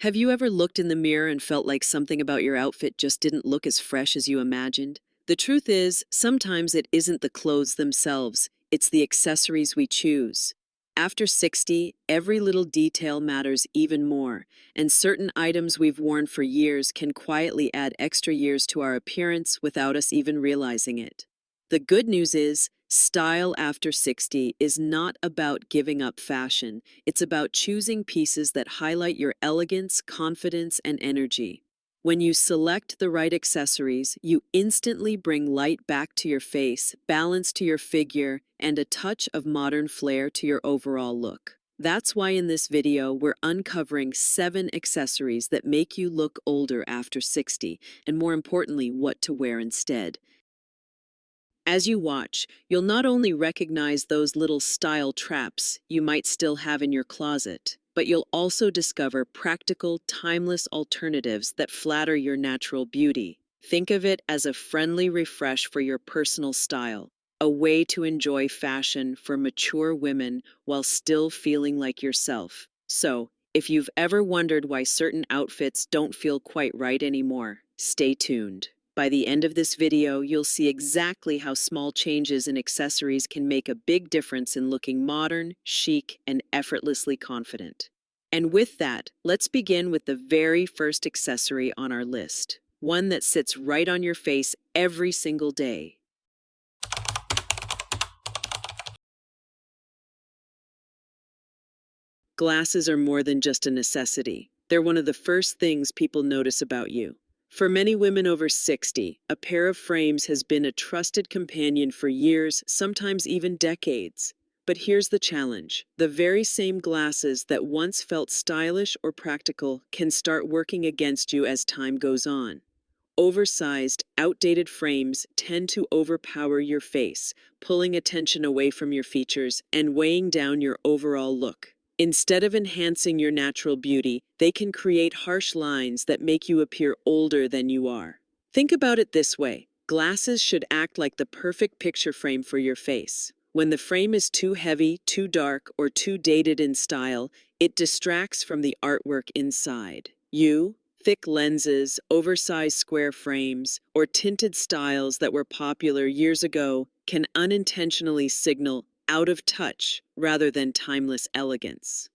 Have you ever looked in the mirror and felt like something about your outfit just didn't look as fresh as you imagined? The truth is, sometimes it isn't the clothes themselves, it's the accessories we choose. After 60, every little detail matters even more, and certain items we've worn for years can quietly add extra years to our appearance without us even realizing it. The good news is, style after 60 is not about giving up fashion. It's about choosing pieces that highlight your elegance, confidence, and energy. When you select the right accessories, you instantly bring light back to your face, balance to your figure, and a touch of modern flair to your overall look. That's why in this video, we're uncovering 7 accessories that make you look older after 60, and more importantly, what to wear instead. As you watch, you'll not only recognize those little style traps you might still have in your closet, but you'll also discover practical, timeless alternatives that flatter your natural beauty. Think of it as a friendly refresh for your personal style, a way to enjoy fashion for mature women while still feeling like yourself. So, if you've ever wondered why certain outfits don't feel quite right anymore, stay tuned. By the end of this video, you'll see exactly how small changes in accessories can make a big difference in looking modern, chic, and effortlessly confident. And with that, let's begin with the very first accessory on our list, one that sits right on your face every single day. Glasses are more than just a necessity. They're one of the first things people notice about you. For many women over 60, a pair of frames has been a trusted companion for years, sometimes even decades. But here's the challenge. The very same glasses that once felt stylish or practical can start working against you as time goes on. Oversized, outdated frames tend to overpower your face, pulling attention away from your features and weighing down your overall look. Instead of enhancing your natural beauty, they can create harsh lines that make you appear older than you are. Think about it this way. Glasses should act like the perfect picture frame for your face. When the frame is too heavy, too dark, or too dated in style, it distracts from the artwork inside. Thick lenses, oversized square frames, or tinted styles that were popular years ago can unintentionally signal out of touch rather than timeless elegance.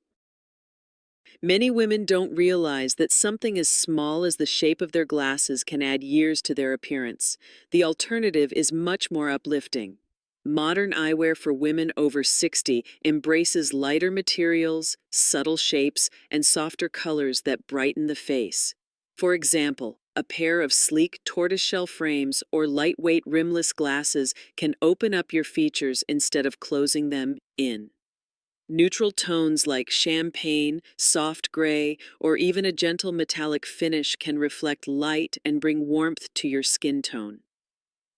Many women don't realize that something as small as the shape of their glasses can add years to their appearance. The alternative is much more uplifting. Modern eyewear for women over 60 embraces lighter materials, subtle shapes, and softer colors that brighten the face. For example, a pair of sleek tortoiseshell frames or lightweight rimless glasses can open up your features instead of closing them in. Neutral tones like champagne, soft gray, or even a gentle metallic finish can reflect light and bring warmth to your skin tone.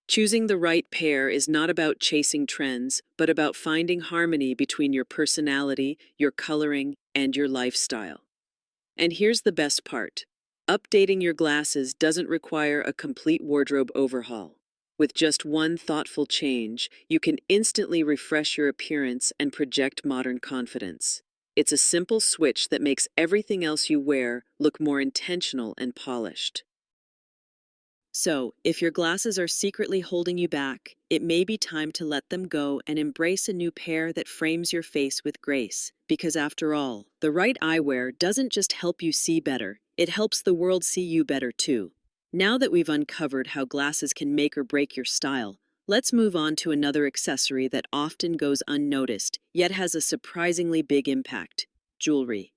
Choosing the right pair is not about chasing trends, but about finding harmony between your personality, your coloring, and your lifestyle. And here's the best part. Updating your glasses doesn't require a complete wardrobe overhaul. With just one thoughtful change, you can instantly refresh your appearance and project modern confidence. It's a simple switch that makes everything else you wear look more intentional and polished. So, if your glasses are secretly holding you back, it may be time to let them go and embrace a new pair that frames your face with grace. Because after all, the right eyewear doesn't just help you see better, it helps the world see you better too. Now that we've uncovered how glasses can make or break your style, let's move on to another accessory that often goes unnoticed, yet has a surprisingly big impact: jewelry.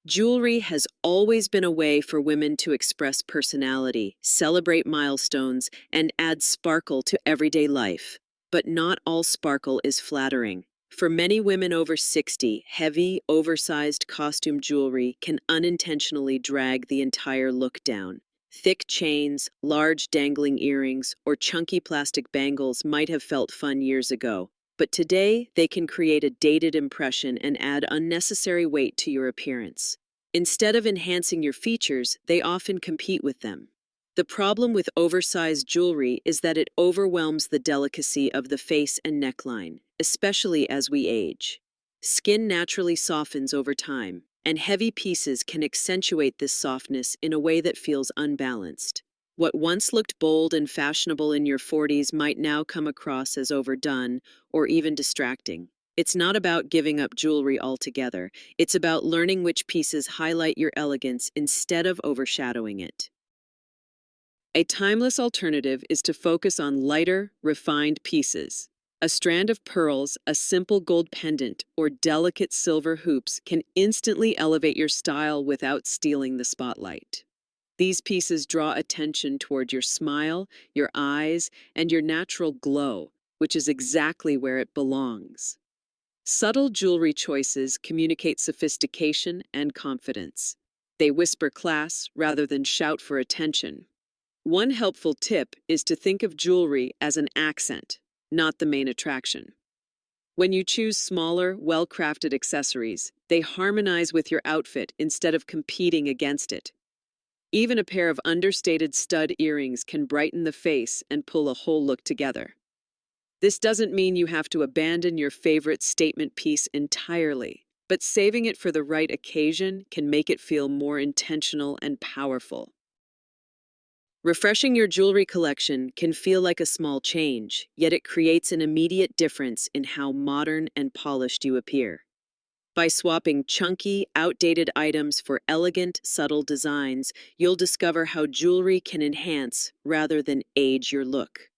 Jewelry has always been a way for women to express personality, celebrate milestones, and add sparkle to everyday life. But not all sparkle is flattering. For many women over 60, heavy, oversized costume jewelry can unintentionally drag the entire look down. Thick chains, large dangling earrings, or chunky plastic bangles might have felt fun years ago. But today, they can create a dated impression and add unnecessary weight to your appearance. Instead of enhancing your features, they often compete with them. The problem with oversized jewelry is that it overwhelms the delicacy of the face and neckline, especially as we age. Skin naturally softens over time, and heavy pieces can accentuate this softness in a way that feels unbalanced. What once looked bold and fashionable in your 40s might now come across as overdone or even distracting. It's not about giving up jewelry altogether. It's about learning which pieces highlight your elegance instead of overshadowing it. A timeless alternative is to focus on lighter, refined pieces. A strand of pearls, a simple gold pendant, or delicate silver hoops can instantly elevate your style without stealing the spotlight. These pieces draw attention toward your smile, your eyes, and your natural glow, which is exactly where it belongs. Subtle jewelry choices communicate sophistication and confidence. They whisper class rather than shout for attention. One helpful tip is to think of jewelry as an accent, not the main attraction. When you choose smaller, well-crafted accessories, they harmonize with your outfit instead of competing against it. Even a pair of understated stud earrings can brighten the face and pull a whole look together. This doesn't mean you have to abandon your favorite statement piece entirely, but saving it for the right occasion can make it feel more intentional and powerful. Refreshing your jewelry collection can feel like a small change, yet it creates an immediate difference in how modern and polished you appear. By swapping chunky, outdated items for elegant, subtle designs, you'll discover how jewelry can enhance rather than age your look.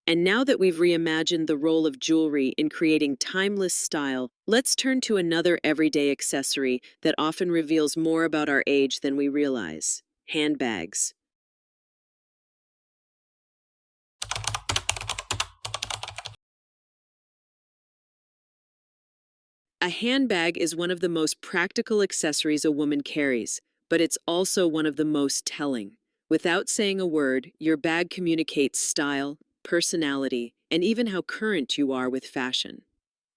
And now that we've reimagined the role of jewelry in creating timeless style, let's turn to another everyday accessory that often reveals more about our age than we realize: handbags. A handbag is one of the most practical accessories a woman carries, but it's also one of the most telling. Without saying a word, your bag communicates style, personality, and even how current you are with fashion.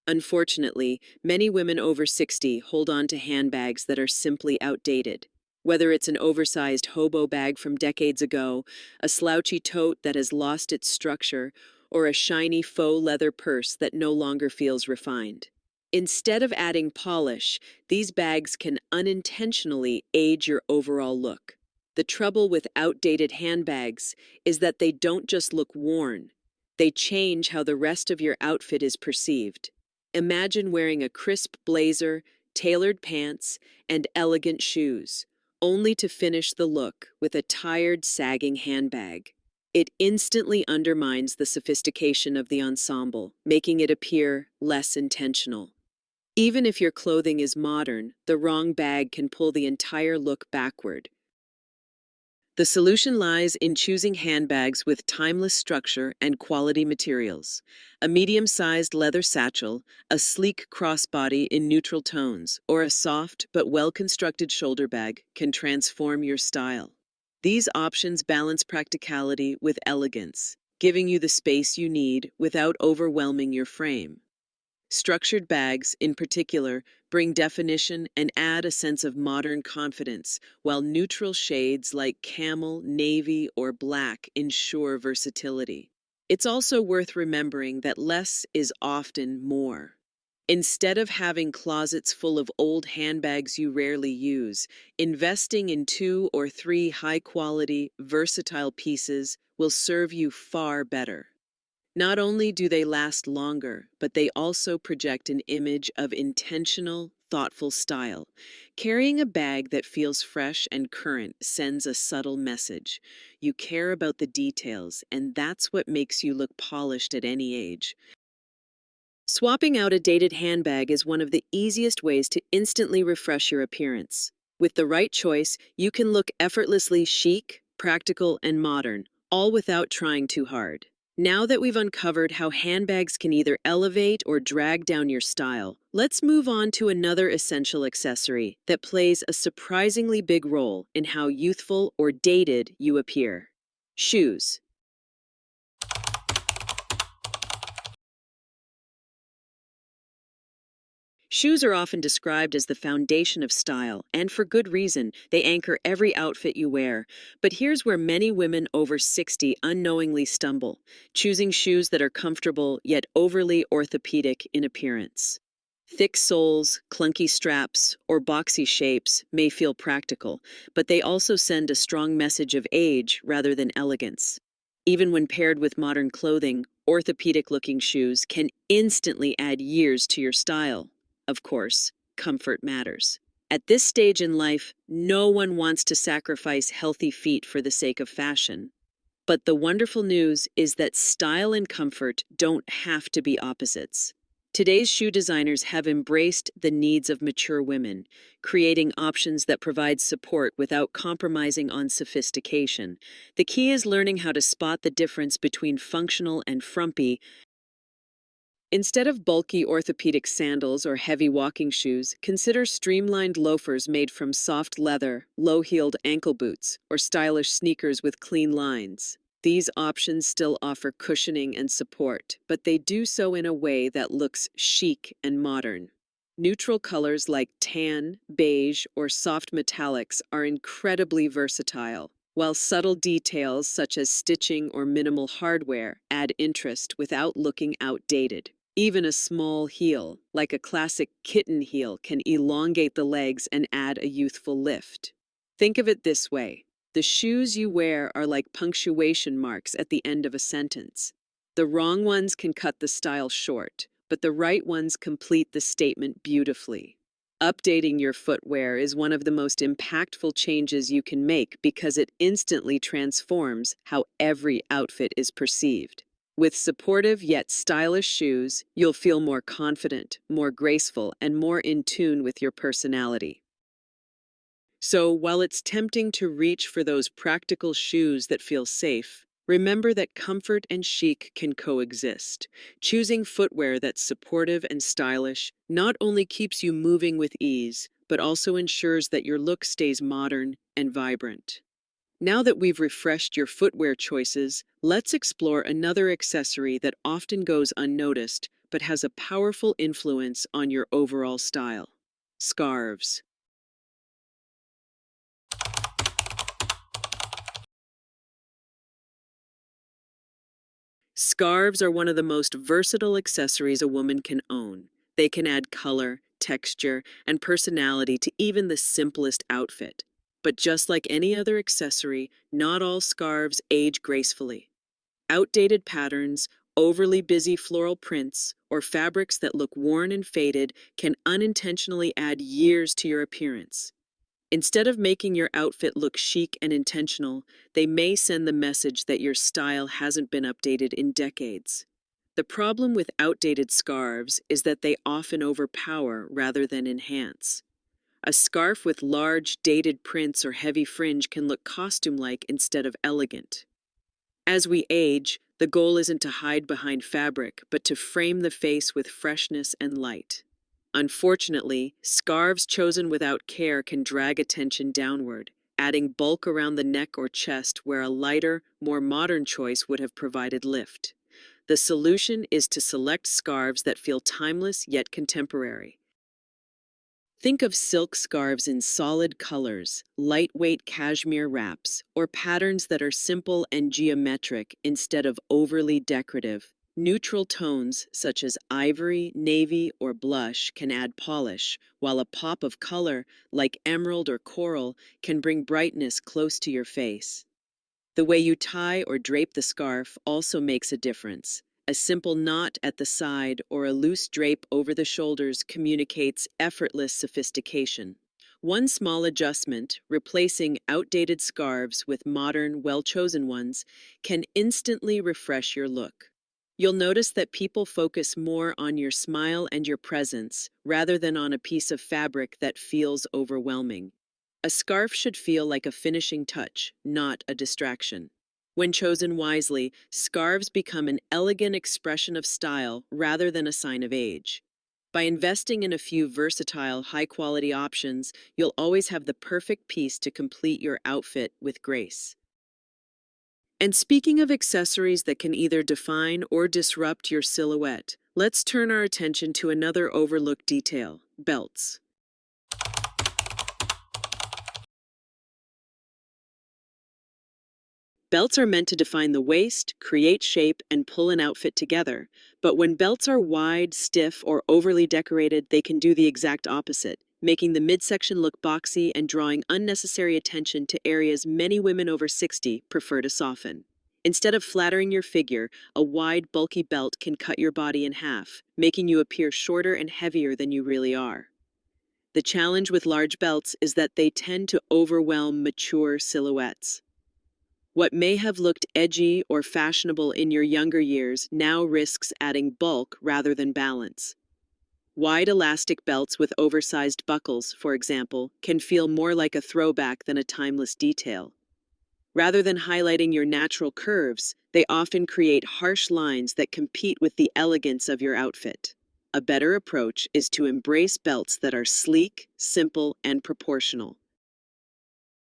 Unfortunately, many women over 60 hold on to handbags that are simply outdated. Whether it's an oversized hobo bag from decades ago, a slouchy tote that has lost its structure, or a shiny faux leather purse that no longer feels refined. Instead of adding polish, these bags can unintentionally age your overall look. The trouble with outdated handbags is that they don't just look worn, they change how the rest of your outfit is perceived. Imagine wearing a crisp blazer, tailored pants, and elegant shoes, only to finish the look with a tired, sagging handbag. It instantly undermines the sophistication of the ensemble, making it appear less intentional. Even if your clothing is modern, the wrong bag can pull the entire look backward. The solution lies in choosing handbags with timeless structure and quality materials. A medium-sized leather satchel, a sleek crossbody in neutral tones, or a soft but well-constructed shoulder bag can transform your style. These options balance practicality with elegance, giving you the space you need without overwhelming your frame. Structured bags, in particular, bring definition and add a sense of modern confidence, while neutral shades like camel, navy, or black ensure versatility. It's also worth remembering that less is often more. Instead of having closets full of old handbags you rarely use, investing in 2 or 3 high-quality, versatile pieces will serve you far better. Not only do they last longer, but they also project an image of intentional, thoughtful style. Carrying a bag that feels fresh and current sends a subtle message. You care about the details, and that's what makes you look polished at any age. Swapping out a dated handbag is one of the easiest ways to instantly refresh your appearance. With the right choice, you can look effortlessly chic, practical, and modern, all without trying too hard. Now that we've uncovered how handbags can either elevate or drag down your style, let's move on to another essential accessory that plays a surprisingly big role in how youthful or dated you appear: shoes. Shoes are often described as the foundation of style, and for good reason. They anchor every outfit you wear. But here's where many women over 60 unknowingly stumble, choosing shoes that are comfortable yet overly orthopedic in appearance. Thick soles, clunky straps, or boxy shapes may feel practical, but they also send a strong message of age rather than elegance. Even when paired with modern clothing, orthopedic-looking shoes can instantly add years to your style. Of course, comfort matters. At this stage in life, no one wants to sacrifice healthy feet for the sake of fashion. But the wonderful news is that style and comfort don't have to be opposites. Today's shoe designers have embraced the needs of mature women, creating options that provide support without compromising on sophistication. The key is learning how to spot the difference between functional and frumpy. Instead of bulky orthopedic sandals or heavy walking shoes, consider streamlined loafers made from soft leather, low-heeled ankle boots, or stylish sneakers with clean lines. These options still offer cushioning and support, but they do so in a way that looks chic and modern. Neutral colors like tan, beige, or soft metallics are incredibly versatile, while subtle details such as stitching or minimal hardware add interest without looking outdated. Even a small heel, like a classic kitten heel, can elongate the legs and add a youthful lift. Think of it this way. The shoes you wear are like punctuation marks at the end of a sentence. The wrong ones can cut the style short, but the right ones complete the statement beautifully. Updating your footwear is one of the most impactful changes you can make because it instantly transforms how every outfit is perceived. With supportive yet stylish shoes, you'll feel more confident, more graceful, and more in tune with your personality. So, while it's tempting to reach for those practical shoes that feel safe, remember that comfort and chic can coexist. Choosing footwear that's supportive and stylish not only keeps you moving with ease, but also ensures that your look stays modern and vibrant. Now that we've refreshed your footwear choices, let's explore another accessory that often goes unnoticed but has a powerful influence on your overall style: scarves. Scarves are one of the most versatile accessories a woman can own. They can add color, texture, and personality to even the simplest outfit. But just like any other accessory, not all scarves age gracefully. Outdated patterns, overly busy floral prints, or fabrics that look worn and faded can unintentionally add years to your appearance. Instead of making your outfit look chic and intentional, they may send the message that your style hasn't been updated in decades. The problem with outdated scarves is that they often overpower rather than enhance. A scarf with large, dated prints or heavy fringe can look costume-like instead of elegant. As we age, the goal isn't to hide behind fabric, but to frame the face with freshness and light. Unfortunately, scarves chosen without care can drag attention downward, adding bulk around the neck or chest where a lighter, more modern choice would have provided lift. The solution is to select scarves that feel timeless yet contemporary. Think of silk scarves in solid colors, lightweight cashmere wraps, or patterns that are simple and geometric instead of overly decorative. Neutral tones such as ivory, navy, or blush can add polish, while a pop of color, like emerald or coral, can bring brightness close to your face. The way you tie or drape the scarf also makes a difference. A simple knot at the side or a loose drape over the shoulders communicates effortless sophistication. One small adjustment, replacing outdated scarves with modern, well-chosen ones, can instantly refresh your look. You'll notice that people focus more on your smile and your presence rather than on a piece of fabric that feels overwhelming. A scarf should feel like a finishing touch, not a distraction. When chosen wisely, scarves become an elegant expression of style rather than a sign of age. By investing in a few versatile, high-quality options, you'll always have the perfect piece to complete your outfit with grace. And speaking of accessories that can either define or disrupt your silhouette, let's turn our attention to another overlooked detail: Belts. Belts are meant to define the waist, create shape, and pull an outfit together. But when belts are wide, stiff, or overly decorated, they can do the exact opposite, making the midsection look boxy and drawing unnecessary attention to areas many women over 60 prefer to soften. Instead of flattering your figure, a wide, bulky belt can cut your body in half, making you appear shorter and heavier than you really are. The challenge with large belts is that they tend to overwhelm mature silhouettes. What may have looked edgy or fashionable in your younger years now risks adding bulk rather than balance. Wide elastic belts with oversized buckles, for example, can feel more like a throwback than a timeless detail. Rather than highlighting your natural curves, they often create harsh lines that compete with the elegance of your outfit. A better approach is to embrace belts that are sleek, simple, and proportional.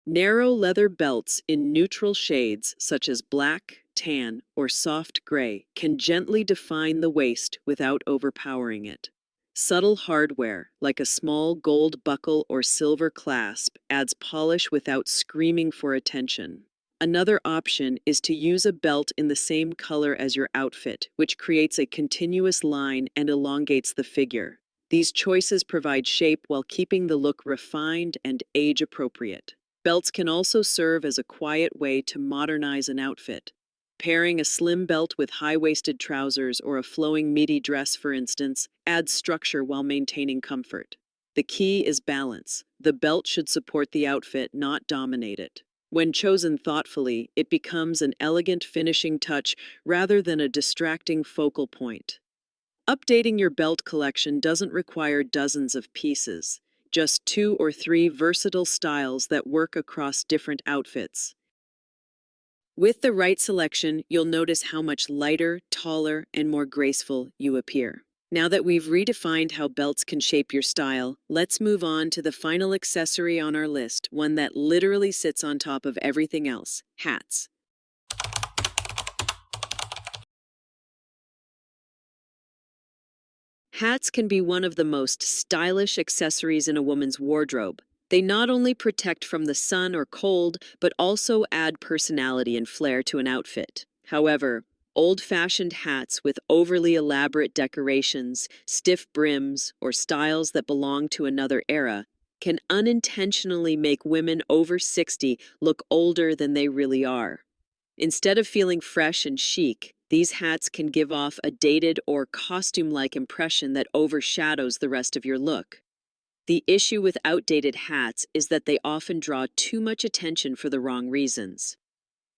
Narrow leather belts in neutral shades such as black, tan, or soft gray can gently define the waist without overpowering it. Subtle hardware, like a small gold buckle or silver clasp, adds polish without screaming for attention. Another option is to use a belt in the same color as your outfit, which creates a continuous line and elongates the figure. These choices provide shape while keeping the look refined and age-appropriate. Belts can also serve as a quiet way to modernize an outfit. Pairing a slim belt with high-waisted trousers or a flowing midi dress, for instance, adds structure while maintaining comfort. The key is balance. The belt should support the outfit, not dominate it. When chosen thoughtfully, it becomes an elegant finishing touch rather than a distracting focal point. Updating your belt collection doesn't require dozens of pieces, just 2 or 3 versatile styles that work across different outfits. With the right selection, you'll notice how much lighter, taller, and more graceful you appear. Now that we've redefined how belts can shape your style, let's move on to the final accessory on our list, one that literally sits on top of everything else: hats. Hats can be one of the most stylish accessories in a woman's wardrobe. They not only protect from the sun or cold, but also add personality and flair to an outfit. However, old-fashioned hats with overly elaborate decorations, stiff brims, or styles that belong to another era can unintentionally make women over 60 look older than they really are. Instead of feeling fresh and chic, these hats can give off a dated or costume-like impression that overshadows the rest of your look. The issue with outdated hats is that they often draw too much attention for the wrong reasons.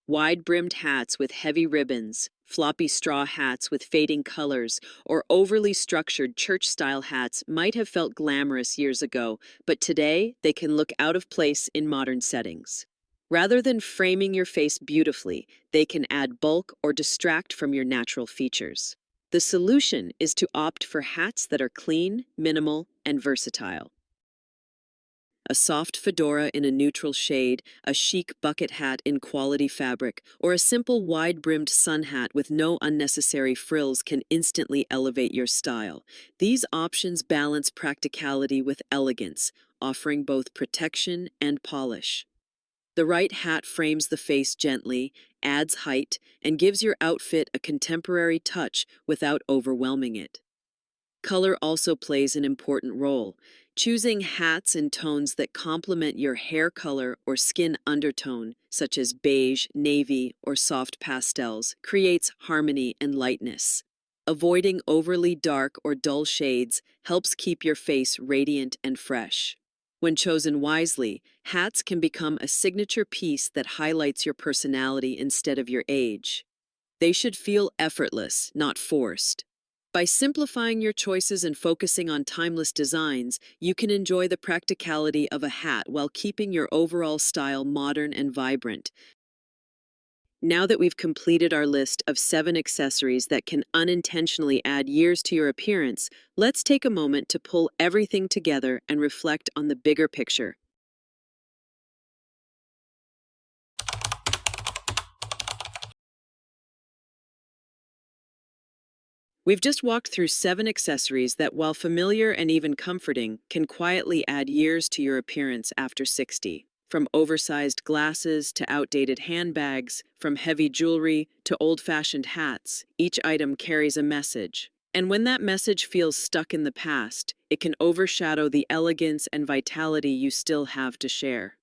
Wide-brimmed hats with heavy ribbons, floppy straw hats with fading colors, or overly structured church-style hats might have felt glamorous years ago, but today they can look out of place in modern settings. Rather than framing your face beautifully, they can add bulk or distract from your natural features. The solution is to opt for hats that are clean, minimal, and versatile. A soft fedora in a neutral shade, a chic bucket hat in quality fabric, or a simple wide-brimmed sun hat with no unnecessary frills can instantly elevate your style. These options balance practicality with elegance, offering both protection and polish. The right hat frames the face gently, adds height, and gives your outfit a contemporary touch without overwhelming it. Color also plays an important role. Choosing hats in tones that complement your hair color or skin undertone, such as beige, navy, or soft pastels, creates harmony and lightness. Avoiding overly dark or dull shades helps keep your face radiant and fresh. When chosen wisely, hats can become a signature piece that highlights your personality instead of your age. They should feel effortless, not forced. By simplifying your choices and focusing on timeless designs, you can enjoy the practicality of a hat while keeping your overall style modern and vibrant. Now that we've completed our list of 7 accessories that can unintentionally add years to your appearance, let's take a moment to pull everything together and reflect on the bigger picture. We've just walked through 7 accessories that, while familiar and even comforting, can quietly add years to your appearance after 60. From oversized glasses to outdated handbags, from heavy jewelry to old-fashioned hats, each item carries a message. And when that message feels stuck in the past, it can overshadow the elegance and vitality you still have to share.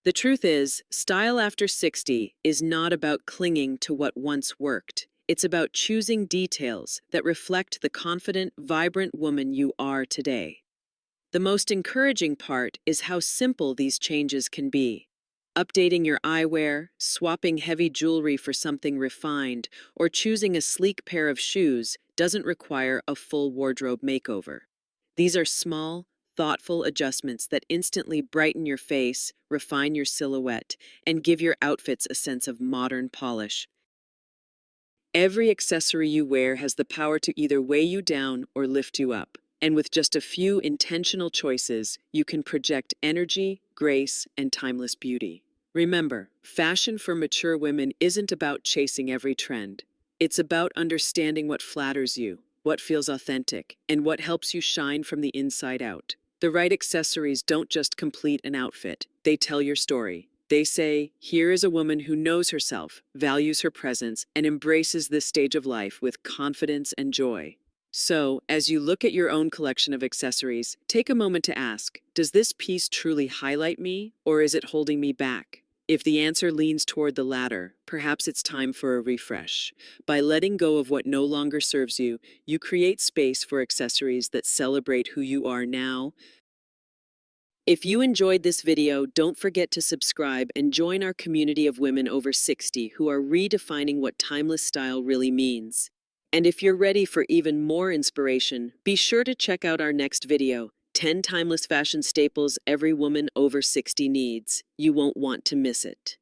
The truth is, style after 60 is not about clinging to what once worked. It's about choosing details that reflect the confident, vibrant woman you are today. The most encouraging part is how simple these changes can be. Updating your eyewear, swapping heavy jewelry for something refined, or choosing a sleek pair of shoes doesn't require a full wardrobe makeover. These are small, thoughtful adjustments that instantly brighten your face, refine your silhouette, and give your outfits a sense of modern polish. Every accessory you wear has the power to either weigh you down or lift you up. And with just a few intentional choices, you can project energy, grace, and timeless beauty. Remember, fashion for mature women isn't about chasing every trend. It's about understanding what flatters you, what feels authentic, and what helps you shine from the inside out. The right accessories don't just complete an outfit, they tell your story. They say, here is a woman who knows herself, values her presence, and embraces this stage of life with confidence and joy. So, as you look at your own collection of accessories, take a moment to ask, does this piece truly highlight me, or is it holding me back? If the answer leans toward the latter, perhaps it's time for a refresh. By letting go of what no longer serves you, you create space for accessories that celebrate who you are now. If you enjoyed this video, don't forget to subscribe and join our community of women over 60 who are redefining what timeless style really means. And if you're ready for even more inspiration, be sure to check out our next video, 10 timeless fashion staples every woman over 60 needs. You won't want to miss it.